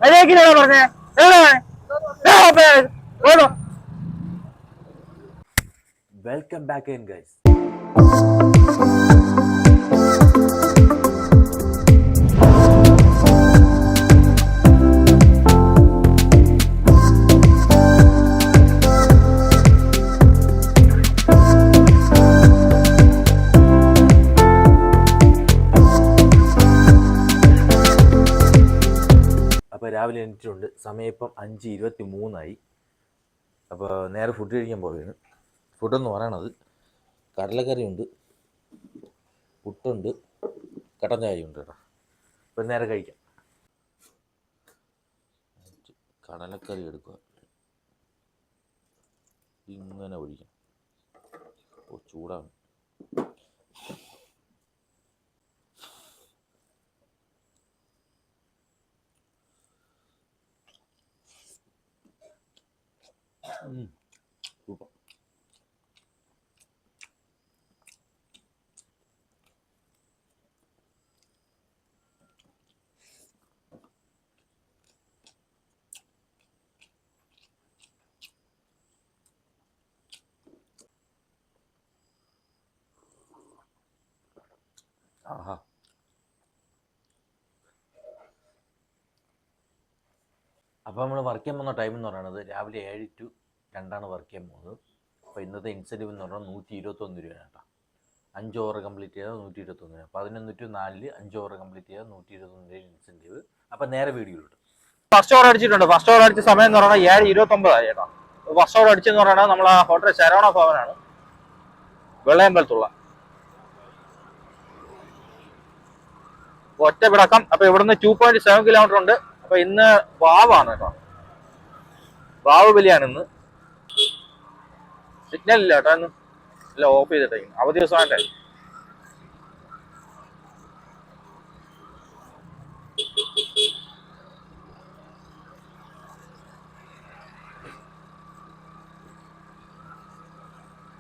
മര്യാദക്കിലാണോ പറഞ്ഞേ? Welcome back again guys. അപ്പോൾ രാവിലെ എണീറ്റിട്ടുണ്ട്. സമയം ഇപ്പം 5:23 അപ്പോൾ നേരെ ഫുഡ് കഴിക്കാൻ പോവുകയാണ്. ഫുഡെന്ന് പറയണത് കടലക്കറിയുണ്ട്, പുട്ടുണ്ട്, കട്ടൻ ചായയുണ്ട് കേട്ടോ. അപ്പം നേരെ കഴിക്കാം. കടലക്കറി എടുക്കുക, ഇങ്ങനെ ഒഴിക്കാം. ഓ ചൂടാണ്. സൂപ്പർ. ആഹാ. അപ്പോൾ നമ്മൾ വർക്ക് ചെയ്യാൻ പോകുന്ന ടൈം എന്ന് പറയുന്നത് രാവിലെ 7 to 2 വർക്ക് ചെയ്യാൻ പോകുന്നത്. അപ്പോൾ ഇന്നത്തെ ഇൻസെൻറ്റീവ് എന്ന് പറഞ്ഞാൽ 121 രൂപയാണ് കേട്ടോ. 5 ഓവർ കംപ്ലീറ്റ് ചെയ്താൽ 121 രൂപ. 11 to 4 5 ഓവർ കംപ്ലീറ്റ് ചെയ്താൽ 121 രൂപ ഇൻസെൻറ്റീവ്. അപ്പം നേരെ വീഡിയോയിലോട്ട്. ഫസ്റ്റ് ഓവർ അടിച്ചിട്ടുണ്ട്. ഫസ്റ്റ് ഓവർ അടിച്ച സമയം എന്ന് പറഞ്ഞാൽ 7:29 കേട്ടോ. ഫസ്റ്റ് ഓവർ അടിച്ചെന്ന് പറയുന്നത് നമ്മളെ ഹോട്ടൽ ശരവണ ഭവനാണ്, വെള്ളയമ്പലത്തുള്ള ഒറ്റ പിടക്കം. അപ്പൊ ഇവിടുന്ന് 2.7 കിലോമീറ്റർ ഉണ്ട്. അപ്പൊ ഇന്ന് വാവാണ് കേട്ടോ, വാവ് ബലിയാണ് ഇന്ന്. സിഗ്നൽ ഇല്ല കേട്ടോ, ഇന്ന് ഇല്ല, ഓഫ് ചെയ്തിട്ടേ, അവധി ദിവസമായിട്ടേ.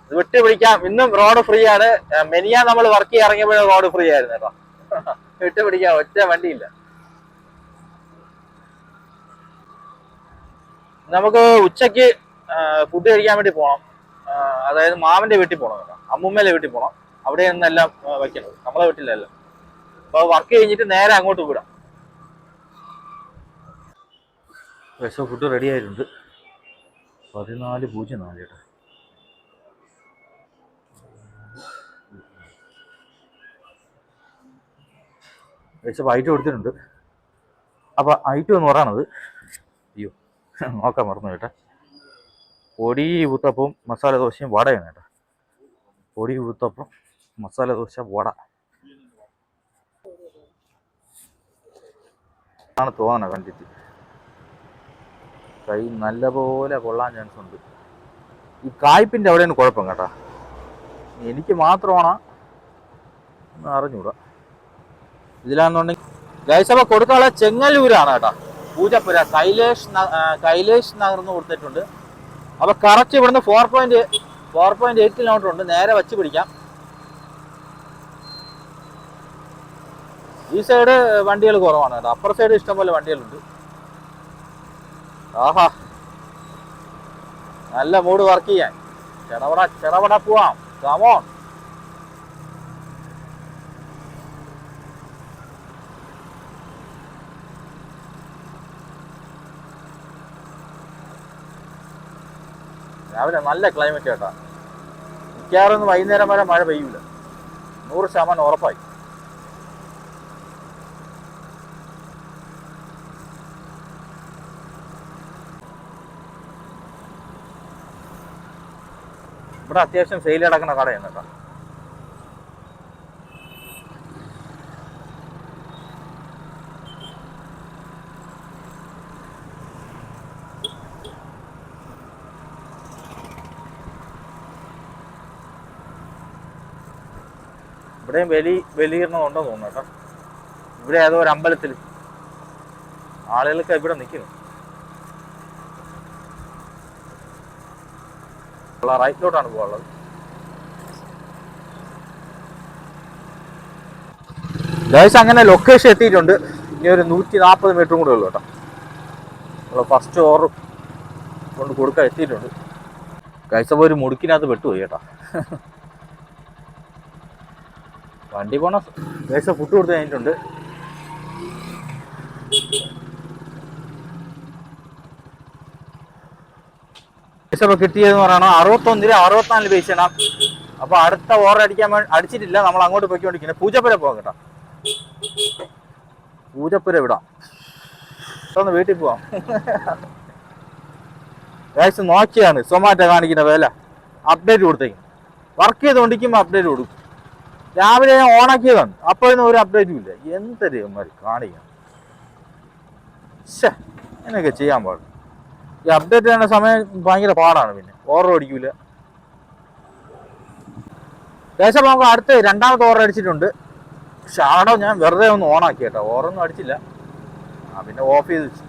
ഇത് വിട്ട് പിടിക്കാം. ഇന്നും റോഡ് ഫ്രീ ആണ്. മെനിയാ നമ്മൾ വർക്ക് ചെയ്യാൻ ഇറങ്ങിയപ്പോഴും റോഡ് ഫ്രീ ആയിരുന്നു കേട്ടോ. വിട്ട് പിടിക്കാം, ഒറ്റ വണ്ടിയില്ല. നമുക്ക് ഉച്ചക്ക് ഫുഡ് കഴിക്കാൻ വേണ്ടി പോകണം. അതായത് മാമന്റെ വീട്ടിൽ പോകണം കേട്ടോ, അമ്മൂമ്മേലെ വീട്ടിൽ പോകണം. അവിടെ നിന്നെല്ലാം വയ്ക്കണം, നമ്മളെ വീട്ടിലല്ല. അപ്പൊ വർക്ക് കഴിഞ്ഞിട്ട് നേരെ അങ്ങോട്ട് വിടാം. പക്ഷേ ഫുഡ് റെഡി ആയിട്ടുണ്ട്. 14:04 കേട്ടോ. പക്ഷേ ഐറ്റം എടുത്തിട്ടുണ്ട്. അപ്പോൾ ഐറ്റം എന്ന് പറയണത്, അയ്യോ നോക്കാൻ മറന്നു കേട്ടോ, പൊടി ഊത്തപ്പവും മസാല ദോശയും വടയാണ് കേട്ടോ. പൊടി ഊത്തപ്പം, മസാല ദോശ, വട ആണ് തോന്നണം കണ്ടിട്ട്. കൈ നല്ലപോലെ കൊള്ളാൻ ചാൻസ് ഉണ്ട്. ഈ കായ്പിൻ്റെ അവിടെയാണ് കുഴപ്പം കേട്ടോ. എനിക്ക് മാത്രമാണ് അറിഞ്ഞൂടാ. ഇതിലാണെന്നുണ്ടെങ്കിൽ ഗൈസ്, അപ്പോൾ കൊടുക്കാനുള്ള ചെങ്ങല്ലൂരാണ് കേട്ടോ, പൂജപ്പുര കൈലേഷ് നഗർന്ന് കൊടുത്തിട്ടുണ്ട്. അപ്പോൾ കറക്റ്റ് ഇവിടുന്ന് 4.8 കിലോമീറ്റർ ഉണ്ട്. നേരെ വച്ച് പിടിക്കാം. ഈ സൈഡ് വണ്ടികൾ കുറവാണ് കേട്ടോ, അപ്പുറ സൈഡ് ഇഷ്ടംപോലെ വണ്ടികളുണ്ട്. ആഹാ, നല്ല മൂഡ് വർക്ക് ചെയ്യാൻ. ചെറവട പോവാം. കമോൺ. രാവിലെ നല്ല ക്ലൈമറ്റ് കേട്ടോ. മിക്കവാറും വൈകുന്നേരം വരെ മഴ പെയ്യൂല, 100% ഉറപ്പായി. ഇവിടെ അത്യാവശ്യം സെയിൽ നടക്കുന്ന കടയാണ് കേട്ടോ. ഇവിടെയും ബലികരണം ഉണ്ടെന്ന് തോന്നുന്നു കേട്ടോ. ഇവിടെ ഏതോ ഒരു അമ്പലത്തിൽ ആളുകൾക്ക് ഇവിടെ നിൽക്കുന്നു. റൈറ്റിലോട്ടാണ് പോകാനുള്ളത്. ഗൈസ്, അങ്ങനെ ലൊക്കേഷൻ എത്തിയിട്ടുണ്ട്. ഇനി ഒരു 140 മീറ്ററും കൂടെ ഉള്ളൂ കേട്ടോ. നമ്മൾ ഫസ്റ്റ് ഓവർ കൊണ്ട് കൊടുക്കാൻ എത്തിയിട്ടുണ്ട്. കഴിച്ചപ്പോൾ ഒരു മുടുക്കിനകത്ത് പെട്ടുപോയി കേട്ടോ. വണ്ടി പോണ കഴിച്ച ഫുഡ് കൊടുത്ത് കഴിഞ്ഞിട്ടുണ്ട്. പൈസ കിട്ടിയതെന്ന് പറയണം 61 64 പൈസയാണ്. അപ്പൊ അടുത്ത ഓവർ അടിക്കാൻ അടിച്ചിട്ടില്ല, നമ്മൾ അങ്ങോട്ട് പോയിക്കൊണ്ടിരിക്കുന്നത്. പൂജപ്പുര പോകാം കേട്ടോ, പൂജപ്പുര വിടാം. ഒന്ന് വീട്ടിൽ പോവാം. ഗൈസ് നോക്കിയാണ് സൊമാറ്റോ കാണിക്കുന്ന വില അപ്ഡേറ്റ് കൊടുത്തേക്കും. വർക്ക് ചെയ്തുകൊണ്ടിരിക്കുമ്പോൾ അപ്ഡേറ്റ് കൊടുക്കും. രാവിലെ ഞാൻ ഓണാക്കിയതാണ്, അപ്പോഴൊന്നും ഒരു അപ്ഡേറ്റും ഇല്ല. എന്തൊരു കാണിക്കണം. അങ്ങനെയൊക്കെ ചെയ്യാൻ പാടില്ല. ഈ അപ്ഡേറ്റ് ചെയ്യുന്ന സമയം ഭയങ്കര പാടാണ്. പിന്നെ ഓവർ അടിക്കൂല. ഏകദേശം നമുക്ക് അടുത്ത് രണ്ടാമത്തെ ഓവർ അടിച്ചിട്ടുണ്ട്. പക്ഷെ ആടോ ഞാൻ വെറുതെ ഒന്ന് ഓണാക്കി കേട്ടോ, ഓവറൊന്നും അടിച്ചില്ല. പിന്നെ ഓഫ് ചെയ്ത് വെച്ചു.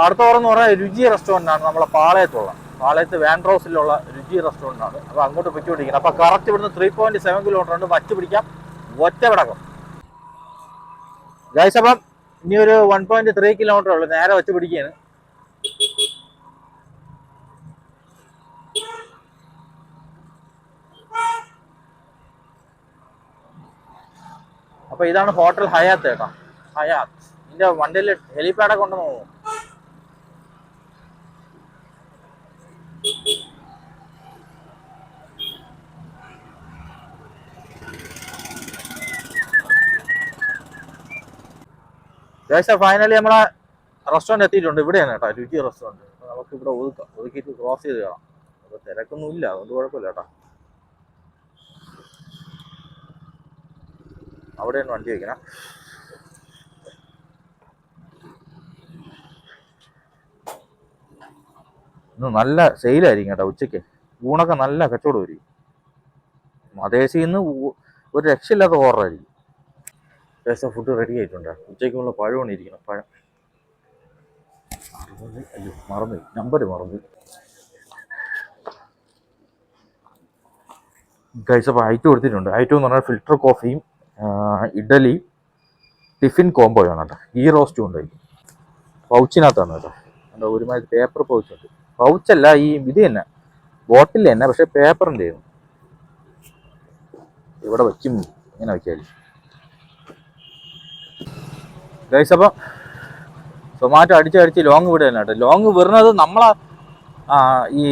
അടുത്ത ഓവർ എന്ന് പറഞ്ഞാൽ രുചി റെസ്റ്റോറൻ്റ് ആണ്, നമ്മളെ പാളയത്ത് വാൻഡ്രോസിലുള്ള രുചി റെസ്റ്റോറൻ്റ് ആണ്. അപ്പോൾ അങ്ങോട്ട് പൊയ്ക്കൊണ്ടിരിക്കുന്നത്. അപ്പോൾ കറക്റ്റ് ഇവിടുന്ന് 3.7 കിലോമീറ്റർ ഉണ്ട്. വച്ച് പിടിക്കാം ഒറ്റ വിടക്കം. ഗൈസ് അപ്പം ഇനി ഒരു 1.3 കിലോമീറ്റർ ഉള്ളു, നേരെ വച്ച് പിടിക്കുകയാണ്. അപ്പൊ ഇതാണ് ഹോട്ടൽ ഹയാത്ത് കേട്ടോ, ഹയാത്ത്. ഇതിന്റെ വണ്ടിയിൽ ഹെലിപാഡൊക്കെ ഉണ്ടെന്ന് തോന്നുന്നു. ഫൈനലി നമ്മളെ റെസ്റ്റോറൻറ്റ് എത്തിയിട്ടുണ്ട്. ഇവിടെയാണ് കേട്ടോ രുചി റെസ്റ്റോറൻറ്റ്. നമുക്ക് ഇവിടെ ഒതുക്കിയിട്ട് ക്രോസ് ചെയ്ത് കയറാം. അപ്പോൾ തിരക്കൊന്നും ഇല്ല, അതുകൊണ്ട് കുഴപ്പമില്ല കേട്ടോ. അവിടെയാണ് വണ്ടി വയ്ക്കണം. ഇന്ന് നല്ല സെയിലായിരിക്കും കേട്ടോ. ഉച്ചയ്ക്ക് ഊണൊക്കെ നല്ല കച്ചവടം വരും. മതേശിൽ നിന്ന് ഒരു രക്ഷയില്ലാത്ത ഓർഡറായിരിക്കും. ഏകദേശം ഫുഡ് റെഡി ആയിട്ടുണ്ട്. ഉച്ചയ്ക്കുള്ള പഴമാണ് ഇരിക്കണം. പഴം മറന്നു, നമ്പർ മറന്നു. കഴിച്ചപ്പോൾ ഐറ്റം കൊടുത്തിട്ടുണ്ട്. ഐറ്റം എന്ന് പറഞ്ഞാൽ ഫിൽറ്റർ കോഫിയും ഇഡലി ടിഫിൻ കോംബോയാണ് കേട്ടോ. ഗീ റോസ്റ്റും ഉണ്ടായി. പൗച്ചിനകത്താണ് കേട്ടോ. എന്താ ഒരുമാതിരി പേപ്പർ പൗച്ചുണ്ട്. പൗച്ചല്ല, ഈ ഇത് തന്നെ ബോട്ടിൽ തന്നെ, പക്ഷെ പേപ്പറിൻ്റെ ആയിരുന്നു. ഇവിടെ വയ്ക്കും, ഇങ്ങനെ വയ്ക്കാല്. ഗൈസ് അപ്പം സൊമാറ്റോ അടിച്ച് ലോങ് വിടുകയാണ് കേട്ടോ. ലോങ് വരുന്നത് നമ്മളെ ഈ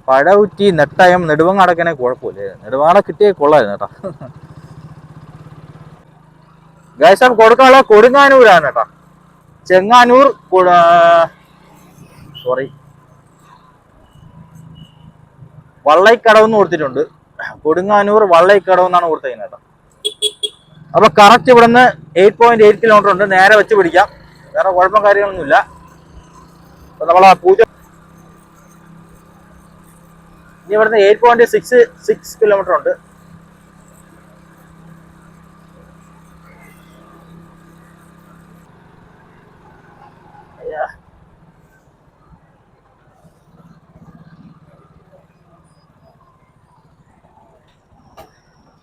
പഴകുറ്റി നെട്ടയം നെടുവങ്ങ അടക്കണേ കുഴപ്പമില്ലേ. നെടുവങ്ങ കിട്ടിയേ കൊള്ളായിരുന്നു കേട്ടോ. ഗൈസ് അപ്പം കൊടുക്കാനുള്ള കൊടുങ്ങാനൂരാണ് കേട്ടോ. ചെങ്ങാനൂർ വള്ളൈക്കടവെന്ന് കൊടുത്തിട്ടുണ്ട്. കൊടുങ്ങാനൂർ വള്ളൈക്കടവ് എന്നാണ് കൊടുത്തേക്കുന്നത് കേട്ടോ. അപ്പൊ കറക്റ്റ് ഇവിടുന്ന് 8.8 കിലോമീറ്റർ ഉണ്ട്. നേരെ വെച്ച് പിടിക്കാം, വേറെ കുഴപ്പം കാര്യങ്ങളൊന്നുമില്ല. അപ്പൊ നമ്മളാ പൂജ ഇനി ഇവിടുന്ന് 8.66 കിലോമീറ്റർ ഉണ്ട്.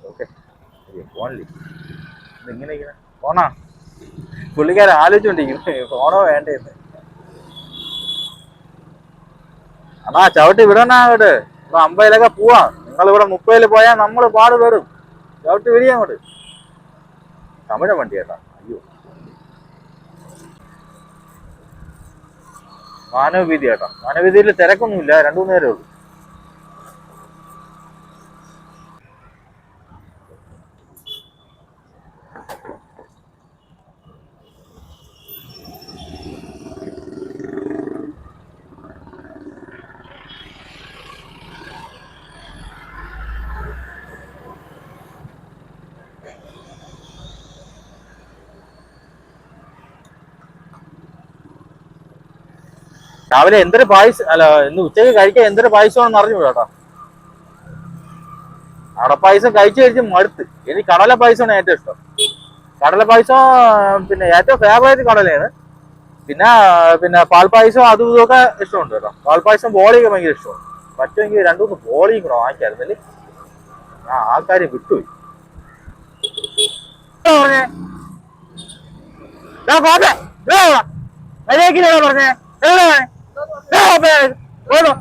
ഓക്കെ, ഫോണില് ഇങ്ങനെ ഫോണാ പുള്ളിക്കാരൻ ആലോചിച്ചോണ്ടിരിക്കും ഫോണോ വേണ്ടേന്ന്. അതാ ചവിട്ടി വിടണാങ്ങോട്ട്. ഇപ്പൊ 50-ലൊക്കെ പോവാം. നിങ്ങളിവിടെ 30-ൽ പോയാൽ നമ്മൾ പാട് വരും. ചവിട്ടി വിടിയാ അങ്ങോട്ട്. തമിഴ വണ്ടി കേട്ടാ. അയ്യോ, മാനവവീതി കേട്ടോ. മാനവവീതിയിൽ തിരക്കൊന്നുമില്ല, 2-3 നേരമേ ഉള്ളൂ. രാവിലെ എന്തൊരു പായസം, അല്ല ഇന്ന് ഉച്ചയ്ക്ക് കഴിക്കാൻ എന്തൊരു പായസമാണെന്ന് അറിഞ്ഞു കേട്ടോ. അടപ്പായസം കഴിച്ച് മടുത്ത്. എനിക്ക് കടല പായസമാണ് ഏറ്റവും ഇഷ്ടം. കടല പായസം പിന്നെ ഏറ്റവും ഫേവറേറ്റ് കടലയാണ്. പിന്നെ പാൽപ്പായസം അതും ഇതൊക്കെ ഇഷ്ടമുണ്ട് കേട്ടോ. പാൽപ്പായസം ബോളിയൊക്കെ ഭയങ്കര ഇഷ്ടമാണ്. പറ്റുമെങ്കിൽ 2-3 ബോളിയും കൂടെ വാങ്ങിക്കായിരുന്നല്ലേ. ആൾക്കാരെ വിട്ടുപോയി. മര്യാദക്കില്ലാണോ പറഞ്ഞേ? ഓടോ.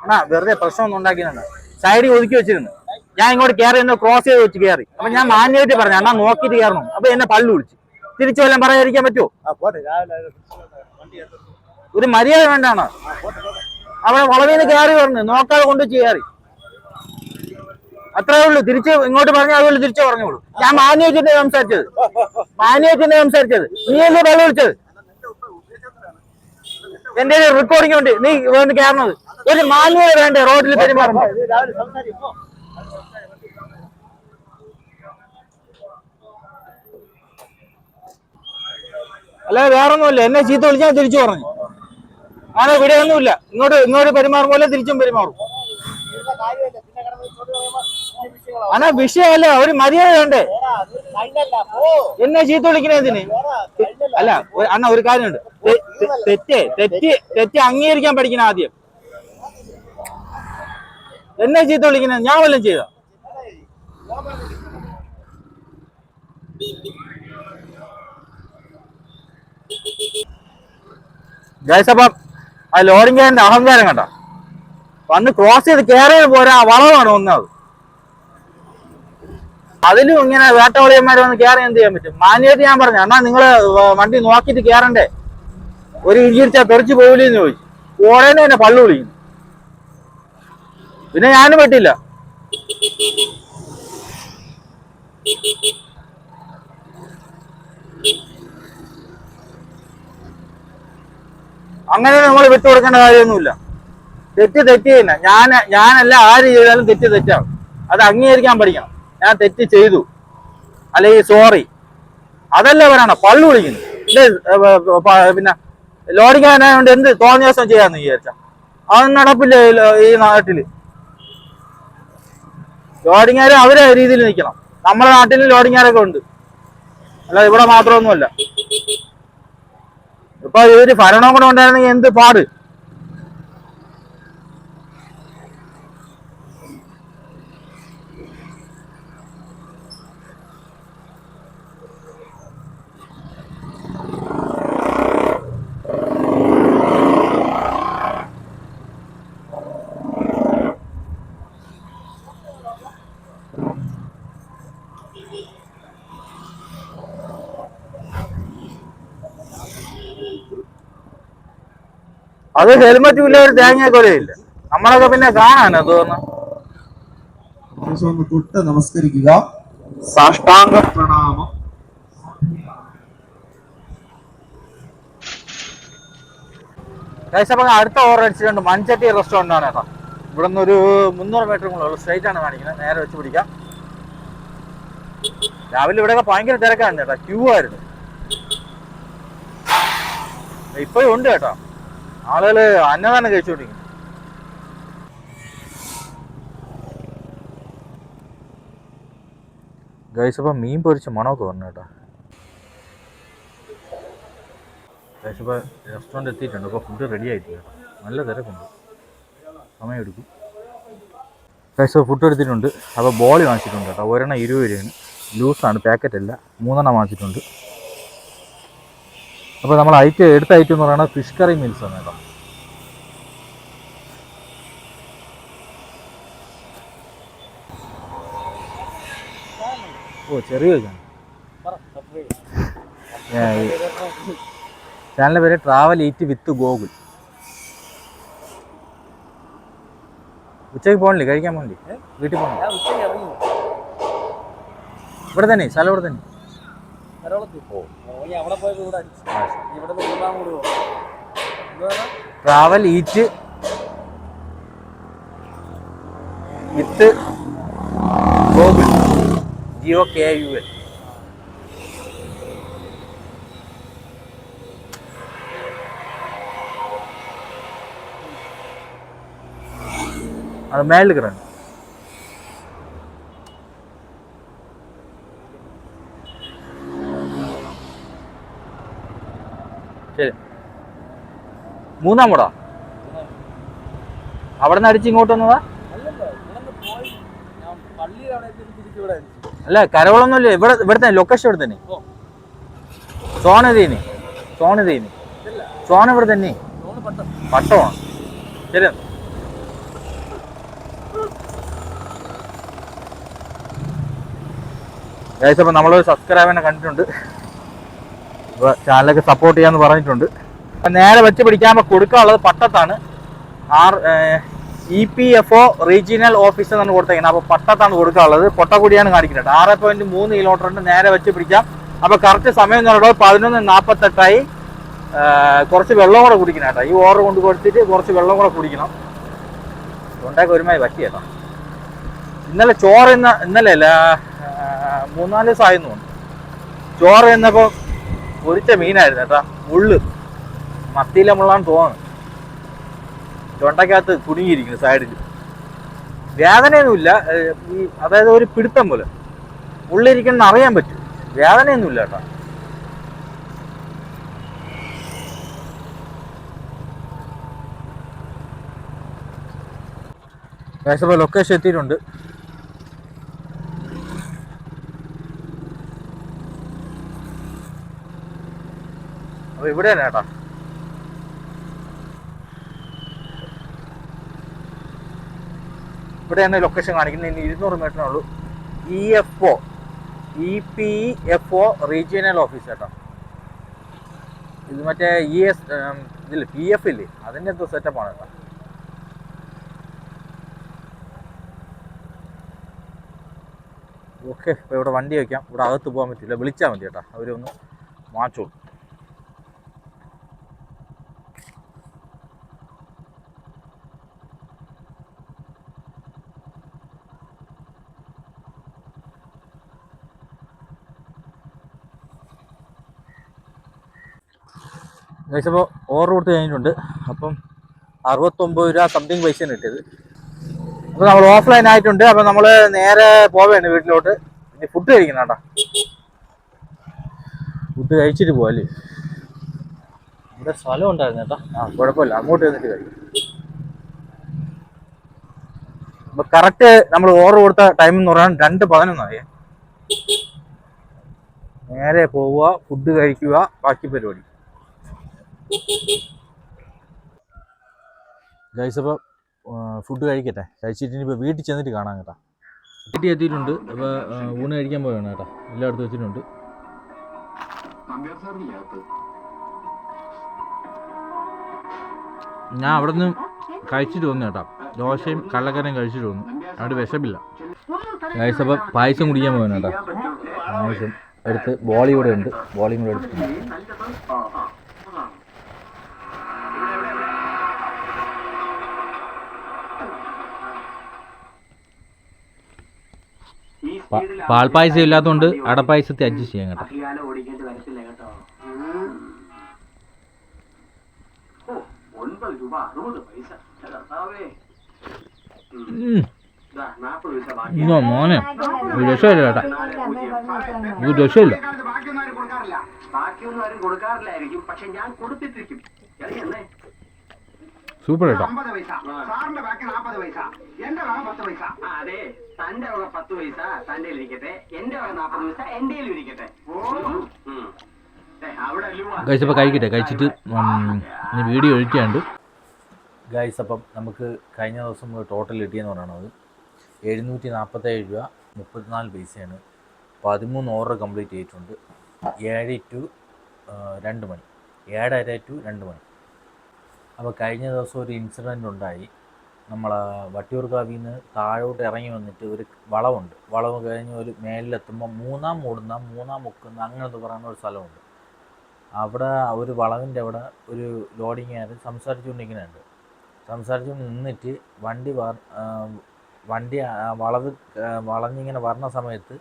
അണ്ണാ വെറുതെ പ്രശ്നമൊന്നും ഉണ്ടാക്കിയിട്ടുണ്ട്. സൈഡിൽ ഒതുക്കി വെച്ചിരുന്നു. ഞാൻ ഇങ്ങോട്ട് കയറി എന്നെ ക്രോസ് ചെയ്ത് വെച്ച് കയറി. അപ്പൊ ഞാൻ മാന്യമായിട്ട് പറഞ്ഞു അണ്ണാ നോക്കിയിട്ട് കയറണം. അപ്പൊ എന്നെ പള്ളു വിളിച്ചു. തിരിച്ചു വല്ലതും പറയാതിരിക്കാൻ പറ്റുമോ? ഒരു മര്യാദ വേണ്ടാണോ? അവിടെ വളവിന്ന് കയറി പറഞ്ഞു നോക്കാതെ കൊണ്ട് കയറി. അത്രേ ഉള്ളൂ. തിരിച്ച് ഇങ്ങോട്ട് പറഞ്ഞാൽ അതുകൊണ്ട് തിരിച്ചു പറഞ്ഞോളൂ. ഞാൻ മാന്യമായിട്ടല്ലേ സംസാരിച്ചത്. നീയല്ലേ പള്ളു വിളിച്ചത്? എന്റെ റെക്കോർഡിംഗ് ഉണ്ട്. നീ വേണ്ടി കയറണത് ഒരു മാന്യത വേണ്ടേ റോഡിൽ പെരുമാറുമ്പോ? അല്ലാതെ വേറൊന്നുമില്ല. എന്നെ ചീത്ത വിളിച്ചാൽ തിരിച്ചു പറഞ്ഞു. ആണോ ഇവിടെ ഒന്നുമില്ല. ഇങ്ങോട്ട് പെരുമാറുമ്പോലെ തിരിച്ചും പെരുമാറും. അണ്ണാ വിഷയമല്ല, ഒരു മര്യാദ വേണ്ടേ? എന്നെ ചീത്ത വിളിക്കണതിന് അല്ല. അണ്ണാ ഒരു കാര്യമുണ്ട്. തെറ്റ് അംഗീകരിക്കാൻ പഠിക്കണം ആദ്യം. എന്നെ ചീത്ത വിളിക്കുന്നത് ഞാൻ വല്ലതും ചെയ്ത? ജയസഭം ആ ലോറിംഗാരന്റെ അഹങ്കാരം കണ്ട. വന്ന് ക്രോസ് ചെയ്ത് കയറിയത് പോരാ, വളവാണ് ഒന്നത്. അതിലും ഇങ്ങനെ വേട്ടവളിയന്മാർ വന്ന് കയറി എന്ത് ചെയ്യാൻ പറ്റും? മാന്യമായിട്ട് ഞാൻ പറഞ്ഞു അണ്ണാ നിങ്ങള് വണ്ടി നോക്കിയിട്ട് കയറണ്ടേ, ഒരു ഇടിച്ചാൽ തെറിച്ച് പോകില്ലെന്ന് ചോദിച്ചു. ഓടേനെ തന്നെ പള്ളു വിളിക്കുന്നു. പിന്നെ ഞാനും പറ്റില്ല. അങ്ങനെ നമ്മൾ വിട്ടുകൊടുക്കേണ്ട കാര്യമൊന്നുമില്ല. തെറ്റ് തന്നെ. ഞാനല്ല ആര് ചെയ്താലും തെറ്റാണ്. അത് അംഗീകരിക്കാൻ പഠിക്കണം. ഞാൻ തെറ്റ് ചെയ്തു അല്ലെങ്കിൽ സോറി അതല്ല പറയണം. പള്ളു വിളിക്കുന്നു. പിന്നെ ലോറിക്കാരനായതുകൊണ്ട് എന്ത് തോന്നിയ ദിവസം ചെയ്യാന്ന് വിചാരിച്ച അതൊന്നും നടപ്പില്ല ഈ നാട്ടില്. ലോഡിങ്ങാര് അവരെ രീതിയിൽ നിൽക്കണം. നമ്മുടെ നാട്ടിൽ ലോഡിങ്ങാരൊക്കെ ഉണ്ട്, അല്ല ഇവിടെ മാത്രമൊന്നുമല്ല. ഇപ്പൊ ഇവര് ഭരണം കൂടെ ഉണ്ടായിരുന്നെങ്കിൽ എന്ത് പാട്. അത് ഹെൽമറ്റും ഇല്ല, ഒരു തേങ്ങ കൊലയില്ല. നമ്മളൊക്കെ പിന്നെ കാണാനോ തോന്നുന്നു. തൊട്ട് നമസ്കരിക്കുക. സാഷ്ടാംഗ പ്രണാമം. അടുത്ത ഓർഡർ അടിച്ചിട്ടുണ്ട്. മൺചട്ടി റെസ്റ്റോറന്റ് ആണ് കേട്ടോ. ഇവിടെ നിന്ന് ഒരു 300 മീറ്റർ കൂടെ സ്ട്രൈറ്റ് ആണ് കാണിക്കുന്നത്. നേരെ വെച്ച് പിടിക്കാം. രാവിലെ ഇവിടെയൊക്കെ ഭയങ്കര തിരക്കാണ് കേട്ടോ. ക്യൂ ആയിരുന്നു. ഇപ്പോഴും ഉണ്ട് കേട്ടോ. ആളുകള് അന്നദാനം കഴിച്ചുകൊണ്ടിരിക്കുന്നു. ഗൈസ് അപ്പം മീൻ പൊരിച്ച മണമൊക്കെ വന്നു കേട്ടോ. ഗൈസ് ഇപ്പോൾ റെസ്റ്റോറൻറ്റ് എത്തിയിട്ടുണ്ട്. അപ്പോൾ ഫുഡ് റെഡി ആയിട്ടില്ല കേട്ടോ. നല്ല തിരക്കുണ്ട്, സമയമെടുക്കും. ഗൈസ് ഫുഡ് എടുത്തിട്ടുണ്ട്. അപ്പോൾ ബോളി വാങ്ങിച്ചിട്ടുണ്ട് കേട്ടോ. ഒരെണ്ണം 20 രൂപയാണ്. ലൂസാണ്, പാക്കറ്റല്ല. 3 വാങ്ങിച്ചിട്ടുണ്ട്. അപ്പോൾ നമ്മൾ എടുത്ത ഐറ്റം എന്ന് പറയുന്നത് ഫിഷ് കറി മീൽസ് ആണ് കേട്ടോ. ഓ ചെറിയ ചാനലിൻ്റെ പേര് ട്രാവൽ ഈറ്റ് വിത്ത് ഗോകുൽ. ഉച്ചയ്ക്ക് പോകണില്ലേ? കഴിക്കാൻ പോകണില്ലേ? വീട്ടിൽ പോകണം. ഇവിടെ തന്നെ സ്ഥലം ഇവിടെ തന്നെ. ട്രാവൽ ഈറ്റ് വിത്ത് ഗോകുൽ, GOKUL. அது மேல இருக்கிறாங்க. ശരി. 3-ാം കൂടാ അവിടെ നിന്ന് അടിച്ച് ഇങ്ങോട്ട് വന്നതാ? അല്ല കരവളൊന്നുമില്ല, ഇവിടെ തന്നെ ലൊക്കേഷൻ ഇവിടെ തന്നെ. സോൺ തീനി സോൺ ഇവിടെ തന്നെ പട്ടമാണ്. ശരി. ഗൈസ് അപ്പോൾ നമ്മളൊരു സബ്സ്ക്രൈബറിനെ കണ്ടിട്ടുണ്ട്, അപ്പോൾ ചാനലൊക്കെ സപ്പോർട്ട് ചെയ്യാമെന്ന് പറഞ്ഞിട്ടുണ്ട്. അപ്പം നേരെ വെച്ച് പിടിക്കാൻ കൊടുക്കാനുള്ളത് പട്ടത്താണ്. EPFO റീജിയണൽ ഓഫീസ് എന്നാണ് കൊടുത്തേക്കുന്നത്. അപ്പോൾ പട്ടത്താണ് കൊടുക്കാനുള്ളത്. പൊട്ടക്കുടിയാണ് കാണിക്കുന്നത്. 6.3 കിലോമീറ്റർ ഉണ്ട്. നേരെ വെച്ച് പിടിക്കാം. അപ്പോൾ കറക്റ്റ് സമയം എന്ന് പറയുമ്പോൾ 11:48. കുറച്ച് വെള്ളം കൂടെ കുടിക്കണം കേട്ടോ. ഈ ഓർഡർ കൊണ്ട് കൊടുത്തിട്ട് കുറച്ച് വെള്ളം കൂടെ കുടിക്കണം. തൊണ്ടയൊക്കെ ഒരുമായി പറ്റി കേട്ടോ. ഇന്നലെ ചോറ് ഇന്നലെ അല്ല 3-4 ദിവസമായിരുന്നു തോന്നുന്നു. ചോറ് എന്നപ്പോൾ പൊരിച്ച മീനായിരുന്നു കേട്ടോ. മുള്ള് മത്തിയിലെ മുള്ളാന്ന് തോന്നുന്നു. തൊണ്ടക്കകത്ത് കുടുങ്ങിയിരിക്കുന്നു സൈഡിൽ. വേദനയൊന്നുമില്ല, അതായത് ഒരു പിടുത്തം പോലെ ഉള്ളിരിക്കണമെന്ന് അറിയാൻ പറ്റും. വേദനയൊന്നുമില്ല കേട്ടോ. ഏകദേശം ലൊക്കേഷൻ എത്തിയിട്ടുണ്ട്. അപ്പൊ ഇവിടെയാണ് കേട്ടോ. ഇവിടെയാണ് ലൊക്കേഷൻ കാണിക്കുന്നത്. ഇനി 200 മീറ്ററിനേ ഉള്ളൂ. EPFO റീജിയണൽ ഓഫീസ് കേട്ടോ. ഇത് മറ്റേ ഇതില്ലേ PF ഇല്ലേ, അതിൻ്റെ എന്തോ സെറ്റപ്പാണ് കേട്ടോ. ഓക്കെ, ഇപ്പോൾ ഇവിടെ വണ്ടി വയ്ക്കാം. ഇവിടെ അകത്ത് പോകാൻ പറ്റില്ല, വിളിച്ചാൽ മതി കേട്ടോ, അവരൊന്ന് മാച്ചോളൂ. ഏകദേശപ്പോൾ ഓർഡർ കൊടുത്ത് കഴിഞ്ഞിട്ടുണ്ട്. അപ്പം 69 രൂപ സംതിങ് പൈസയാണ് കിട്ടിയത്. അപ്പോൾ നമ്മൾ ഓഫ്ലൈൻ ആയിട്ടുണ്ട്. അപ്പം നമ്മൾ നേരെ പോവുകയാണ് വീട്ടിലോട്ട്. ഇനി ഫുഡ് കഴിക്കണം കേട്ടോ. ഫുഡ് കഴിച്ചിട്ട് പോവല്ലേ. ഇവിടെ സ്ഥലം ഉണ്ടായിരുന്നു കേട്ടോ. കുഴപ്പമില്ല, അങ്ങോട്ട് വന്നിട്ട് കഴിക്കും. അപ്പോൾ കറക്റ്റ് നമ്മൾ ഓർഡർ കൊടുത്ത ടൈം എന്ന് പറയാൻ 2:11 നേരെ പോവുക, ഫുഡ് കഴിക്കുക, ബാക്കി പരിപാടി. ഗൈസ് അപ്പോൾ ഫുഡ് കഴിക്കട്ടെ. കഴിച്ചിട്ട് ഇനിയിപ്പോൾ വീട്ടിൽ ചെന്നിട്ട് കാണാം കേട്ടോ. വീട്ടിൽ എത്തിയിട്ടുണ്ട്. അപ്പോൾ ഊണ് കഴിക്കാൻ പോവുകയാണ് കേട്ടോ. എല്ലായിടത്തും വെച്ചിട്ടുണ്ട്. ഞാൻ അവിടെ നിന്ന് കഴിച്ചിട്ട് വന്നു കേട്ടോ. ദോശയും കള്ളക്കറിയും കഴിച്ചിട്ട് വന്നു. അവിടെ വിശപ്പില്ല. ഗൈസ് അപ്പോൾ പായസം കുടിക്കാൻ പോവുകയാണ് കേട്ടോ. പായസം എടുത്ത് ബോളി ഇവിടെ ഉണ്ട്. ബോളിയും കൂടെ എടുത്തിട്ടുണ്ട്. പാൽപ്പായസം ഇല്ലാത്തതുകൊണ്ട് അടപ്പായസത്തെ അഡ്ജസ്റ്റ് ചെയ്യാം കേട്ടോ. മോനെ രസമില്ല ചേട്ടാ, ഇത് രസമില്ല. സൂപ്പർ കേട്ടോ. ഗൈസ് അപ്പോൾ കഴിക്കട്ടെ. കഴിച്ചിട്ട് ഇനി വീഡിയോ ഒഴിക്കാണ്ട്. ഗൈസ് അപ്പം നമുക്ക് കഴിഞ്ഞ ദിവസം ടോട്ടൽ കിട്ടിയെന്ന് പറയുന്നത് 747 രൂപ 34 പൈസയാണ്. 13 ഓർഡർ കംപ്ലീറ്റ് ചെയ്തിട്ടുണ്ട്. 7 to 2 മണി, 7:30 to 2 മണി. അപ്പോൾ കഴിഞ്ഞ ദിവസം ഒരു ഇൻസിഡൻ്റ് ഉണ്ടായി. നമ്മൾ വട്ടിയൂർക്കാവിൽ നിന്ന് താഴോട്ട് ഇറങ്ങി വന്നിട്ട് ഒരു വളവുണ്ട്. വളവ് കഴിഞ്ഞ് ഒരു മേലിലെത്തുമ്പോൾ മൂന്നാം മുക്കുന്ന അങ്ങനത്തെ പറയുന്ന ഒരു സ്ഥലമുണ്ട്. അവിടെ ഒരു വളവിൻ്റെ അവിടെ ഒരു ലോഡിങ്ങുകാർ സംസാരിച്ചുകൊണ്ട് നിന്നിട്ട് വണ്ടി വളഞ്ഞിങ്ങനെ വരണ സമയത്ത്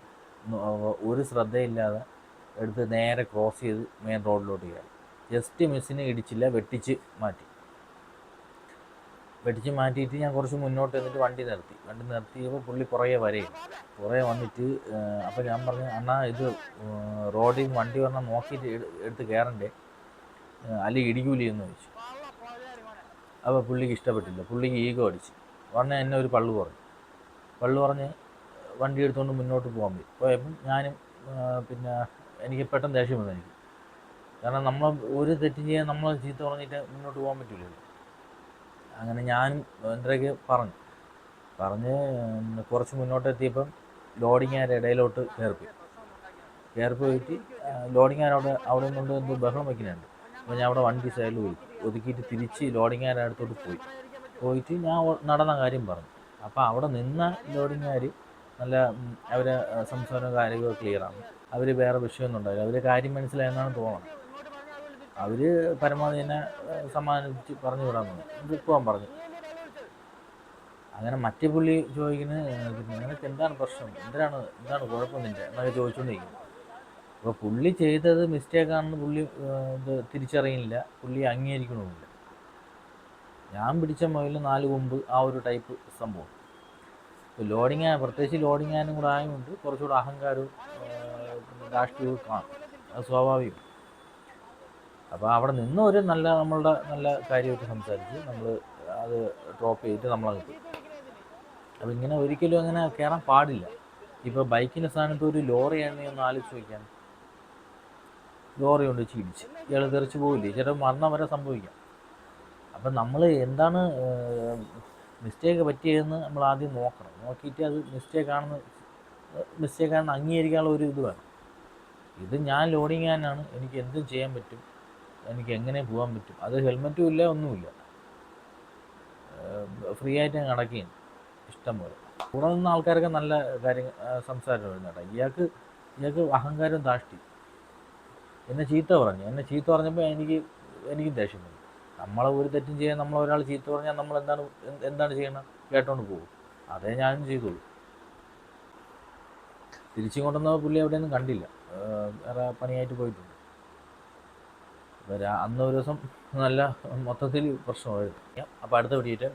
ഒരു ശ്രദ്ധയില്ലാതെ എടുത്ത് നേരെ ക്രോസ് ചെയ്ത് മെയിൻ റോഡിലോട്ട് കയറി. ജസ്റ്റ് മിസ്സിനെ ഇടിച്ചില്ല, വെട്ടിച്ച് മാറ്റിയിട്ട് ഞാൻ കുറച്ച് മുന്നോട്ട് വന്നിട്ട് വണ്ടി നിർത്തിയപ്പോൾ പുള്ളി പുറകെ വന്നിട്ട് അപ്പോൾ ഞാൻ പറഞ്ഞു, അണ്ണാ ഇത് റോഡിൽ വണ്ടി വന്നാൽ നോക്കിയിട്ട് എടുത്ത് കയറണ്ടേ. അല്ലെങ്കിൽ ഇടിക്കൂലി എന്ന് ചോദിച്ചു. അപ്പോൾ പുള്ളിക്ക് ഇഷ്ടപ്പെട്ടില്ല, പുള്ളിക്ക് ഈഗോ അടിച്ച് ഉടനെ എന്നെ ഒരു പള്ളു പറഞ്ഞ് വണ്ടി എടുത്തുകൊണ്ട് മുന്നോട്ട് പോയപ്പം ഞാനും പിന്നെ എനിക്ക് പെട്ടെന്ന് ദേഷ്യം വന്നു എനിക്ക്. കാരണം നമ്മൾ ഒരു തെറ്റും ചെയ്യാൻ നമ്മൾ ചീത്ത പറഞ്ഞിട്ട് മുന്നോട്ട് പോകാൻ പറ്റില്ലല്ലോ. അങ്ങനെ ഞാനും എന്തരൊക്കെ പറഞ്ഞ് കുറച്ച് മുന്നോട്ടെത്തിയപ്പം ലോഡിങ്ങാരുടെ ഇടയിലോട്ട് കയറിപ്പോയിട്ട് ലോഡിങ്ങാരവിടെ നിന്നുകൊണ്ട് എന്തോ ബഹളം വയ്ക്കുന്നുണ്ട്. അപ്പോൾ ഞാൻ അവിടെ വണ്ടി സൈഡിൽ ഒതുക്കിയിട്ട് തിരിച്ച് ലോഡിങ്ങാരുടെ അടുത്തോട്ട് പോയിട്ട് ഞാൻ നടന്ന കാര്യം പറഞ്ഞു. അപ്പോൾ അവിടെ നിന്ന ലോഡിങ്ങാർ നല്ല അവരെ സംസാരവും കാര്യങ്ങളും ക്ലിയറാണ്. അവർ വേറെ വിഷയമൊന്നും ഉണ്ടായില്ല, അവർ കാര്യം മനസ്സിലായെന്നാണ് തോന്നുന്നത്. അവർ പരമാവധി എന്നെ സമാധാനിപ്പിച്ച് പറഞ്ഞു വിടാൻ പോകാൻ പറഞ്ഞു. അങ്ങനെ മറ്റേ പുള്ളി ചോദിക്കുന്നത് പിന്നെ നിനക്ക് എന്താണ് പ്രശ്നം, എന്താണ് കുഴപ്പം നിൻ്റെ എന്നൊക്കെ ചോദിച്ചുകൊണ്ടിരിക്കുന്നു. അപ്പോൾ പുള്ളി ചെയ്തത് മിസ്റ്റേക്കാണെന്ന് പുള്ളി ഇത് തിരിച്ചറിയില്ല, പുള്ളി അംഗീകരിക്കണമില്ല. ഞാൻ പിടിച്ച മുതൽ 4 കൊമ്പ് ആ ഒരു ടൈപ്പ് സംഭവം. ഇപ്പോൾ പ്രത്യേകിച്ച് ലോഡിങ്ങാനും കൂടെ ആയതുകൊണ്ട് കുറച്ചുകൂടെ അഹങ്കാരവും രാഷ്ട്രീയവും കാണും, അത് സ്വാഭാവികം. അപ്പോൾ അവിടെ നിന്ന് ഒരു നമ്മളുടെ നല്ല കാര്യമായിട്ട് സംസാരിച്ച് നമ്മൾ അത് ഡ്രോപ്പ് ചെയ്തിട്ട് നമ്മളങ്ങ് പോയി. അപ്പോൾ ഇങ്ങനെ ഒരിക്കലും അങ്ങനെ കയറാൻ പാടില്ല. ഇപ്പോൾ ബൈക്കിൻ്റെ സ്ഥാനത്ത് ഒരു ലോറിയാണ് ഒന്ന് ആലോചിച്ച് വയ്ക്കാൻ. ലോറി കൊണ്ട് ഇടിച്ച് ഇയാൾ തെറിച്ച് പോവില്ലേ, ചില മരണം വരെ സംഭവിക്കാം. അപ്പം നമ്മൾ എന്താണ് മിസ്റ്റേക്ക് പറ്റിയതെന്ന് നമ്മൾ ആദ്യം നോക്കിയിട്ട് അത് മിസ്റ്റേക്കാണെന്ന് അംഗീകരിക്കാനുള്ള ഒരു ഇത് വേണം. ഇത് ഞാൻ ലോഡിങ്ങാനാണ്, എനിക്ക് എന്തും ചെയ്യാൻ പറ്റും, എനിക്ക് എങ്ങനെ പോകാൻ പറ്റും, അത് ഹെൽമെറ്റും ഇല്ല ഒന്നുമില്ല, ഫ്രീ ആയിട്ട് ഞാൻ നടക്കുകയാണ് ഇഷ്ടം പോലെ. കൂടെ നിന്ന ആൾക്കാരൊക്കെ നല്ല കാര്യങ്ങൾ സംസാരം കേട്ടോ. ഇയാൾക്ക് അഹങ്കാരം താഷ്ടി എന്നെ ചീത്ത പറഞ്ഞപ്പോൾ എനിക്ക് ദേഷ്യം വന്നു. നമ്മളെ ഒരു തെറ്റും ചെയ്യാൻ ഒരാൾ ചീത്ത പറഞ്ഞാൽ നമ്മൾ എന്താണ് ചെയ്യണം, കേട്ടോണ്ട് പോകും. അതേ ഞാനും ചെയ്തോളൂ. തിരിച്ചും കൊണ്ടുവന്ന പുള്ളി എവിടെയൊന്നും കണ്ടില്ല, വേറെ പണിയായിട്ട് പോയിട്ടുണ്ട്. അപ്പോൾ അന്ന് ഒരു ദിവസം നല്ല മൊത്തത്തിൽ പ്രശ്നമായിരുന്നു. അപ്പോൾ അടുത്ത വീഡിയോയിട്ട്